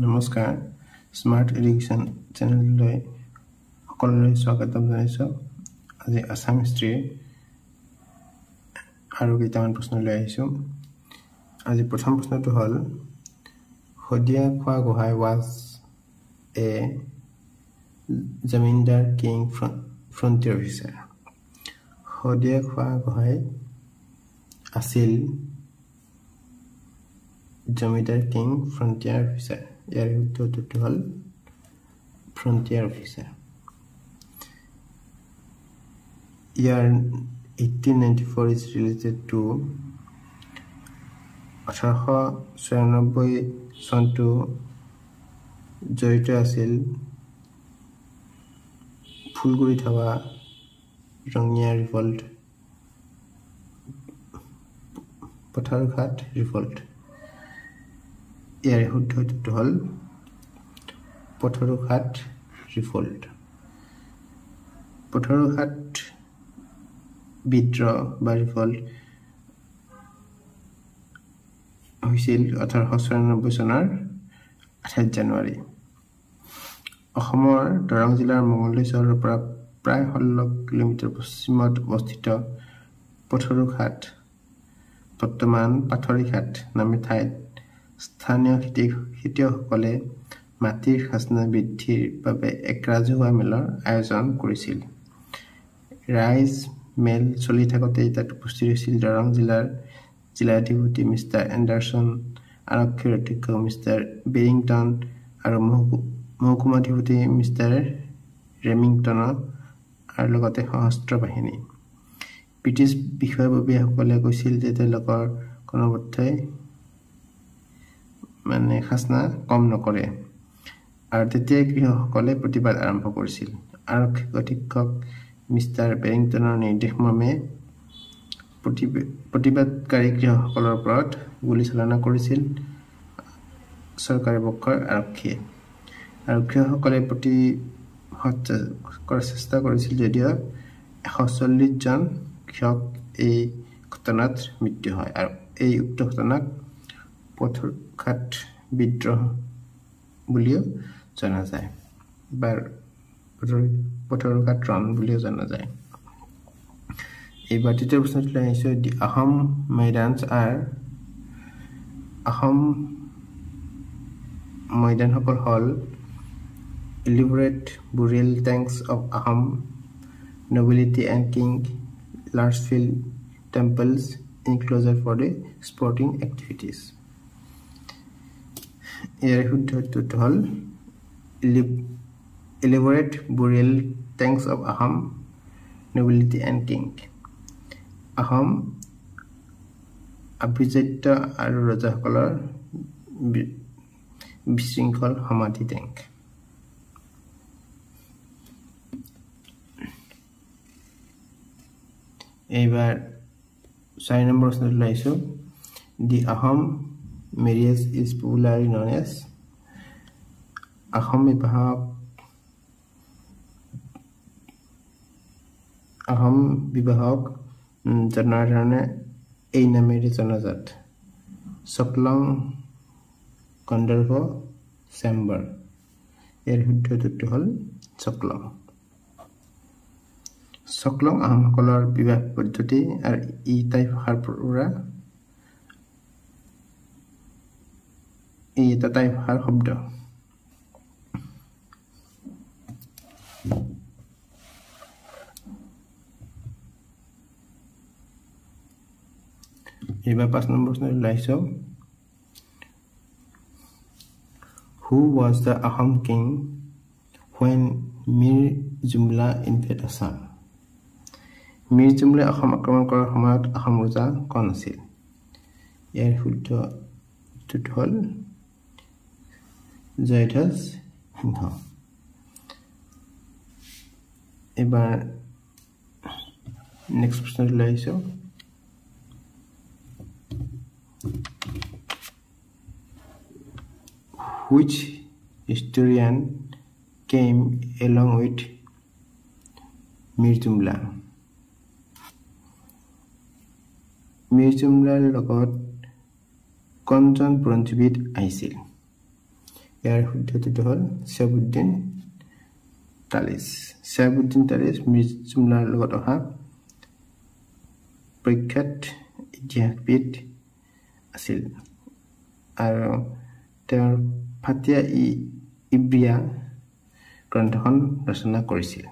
নমস্কাৰ smart education চেনেললৈ সকলোলৈ স্বাগতম জনাইছো। আজি আসাম হিষ্ট্ৰী আৰু কেইটামান প্ৰশ্ন লৈ আহিছো। আজি প্ৰথম প্ৰশ্নটো হ'ল Sadiya Khowa Gohain was a zamindar king frontier officer. Sadiya Khowa Gohain আছিল জমিদাৰ কিং ফ্ৰণ্টিয়াৰ অফিচাৰ। ইয়াৰ উত্তৰটো হ'ল frontier officer. Year 1894 is related to 1896 চনটো জড়িত আছিল ফুলগুৰিত হোৱা ৰঙিয়া ৰিভল্ট, পথাৰঘাট ৰিভল্ট। ইয়াৰ শুদ্ধটো হ'ল পথাৰঘাট ৰিভল্ট। পথাৰঘাট বিদ্ৰোহ বা ৰিভল্ট হৈছিল 1894 চনৰ 28 জানুৱাৰী। অসমৰ দৰং জিলাৰ মঙলদৈ চহৰৰ পৰা প্ৰায় 16 কিলোমিটাৰ পশ্চিমত অৱস্থিত পথাৰঘাট বৰ্তমান পাথৰিঘাট নামে ঠাইত স্থানীয় খেতিয়কসকলে মাটিৰ খাজনা বৃদ্ধিৰ বাবে এক ৰাজহুৱা মেলৰ আয়োজন কৰিছিল। ৰাইজ মেল চলি থাকোঁতেই তাত উপস্থিত হৈছিল দৰং জিলাৰ জিলাধিপতি মিষ্টাৰ এণ্ডাৰছন, আৰক্ষীৰ অধ্যক্ষ মিষ্টাৰ বেৰিংটন আৰু মহকুমাধিপতি মিষ্টাৰ ৰেমিংটন আৰু লগতে সশস্ত্ৰ বাহিনী। ব্ৰিটিছ বিষয়ববীয়াসকলে কৈছিল যে তেওঁলোকৰ কোনোপধ্যেই খাজনা কম নকৰে, আৰু তেতিয়াই কৃষকসকলে প্ৰতিবাদ আৰম্ভ কৰিছিল। আৰক্ষী অধীক্ষক মিষ্টাৰ বেৰিংটনৰ নিৰ্দেশমৰ্মে প্ৰতিবাদকাৰী কৃষকসকলৰ ওপৰত গুলীচালনা কৰিছিল চৰকাৰী পক্ষৰ আৰক্ষীয়ে, আৰু কৃষকসকলে প্ৰতিহত কৰাৰ চেষ্টা কৰিছিল যদিও 140 জন কৃষক এই ঘটনাত মৃত্যু হয়, আৰু এই উক্ত ঘটনাক পথাৰঘাট বিদ্ৰোহ বুলিও জনা যায় বা পথাৰঘাট ৰণ বুলিও জনা যায়। এইবাৰ তৃতীয় প্ৰশ্নটো আহিছো, দি আহোম মৈদানছ আৰ। আহোম মৈদানসকল হ'ল elaborate burial tanks of Ahom nobility and king, large field temples, enclosure for the sporting activities. ইয়াৰ শুদ্ধটো হ'ল elaborate burial tanks of Ahom nobility and king. Ahom আভিজাত্য আৰু ৰজাসকলৰ বিশৃংখল সমাধি টেংক। এইবাৰ 4 নম্বৰ প্ৰশ্নটো লৈছো, the Ahom marriage is popularly known as. Ahom বিবাহক জনাধাৰণে এই নামেৰে জনাজাত। চকলং গন্ধৰ্ব চেম্বাৰ। ইয়াৰ শুদ্ধটো হ'ল চকলং। চকলং আহোমসকলৰ বিবাহ পদ্ধতি আৰু ই টাই ভাষাৰ পৰা এটা টাই ভাষাৰ শব্দ। এইবাৰ 5 নম্বৰ প্ৰশ্ন ওলাইছো, who was the Ahom king when Mir Jumla invaded Assam? মিৰ জুমলাই অসম আক্ৰমণ কৰাৰ সময়ত আহোম ৰজা কোন আছিল? ইয়াৰ শুদ্ধটো হ'ল জয়ধ্বজ সিংহ। এবাৰ নেক্সট প্ৰশ্নটো লৈ আহিছো, which historian came along with Mir Jumla? মিৰ জুমলাৰ লগত কোনজন বুৰঞ্জীবিদ আহিছিল? ইয়াৰ শুদ্ধটো হ'ল শ্বাহাবুদ্দিন তালিছ। শ্বাহাবুদ্দিন তালিছ মিৰ জুমলাৰ লগত অহা প্ৰখ্যাত ইতিহাসবিদ আছিল আৰু তেওঁৰ ফাতিয়া ই ইব্ৰিয়া গ্ৰন্থখন ৰচনা কৰিছিল।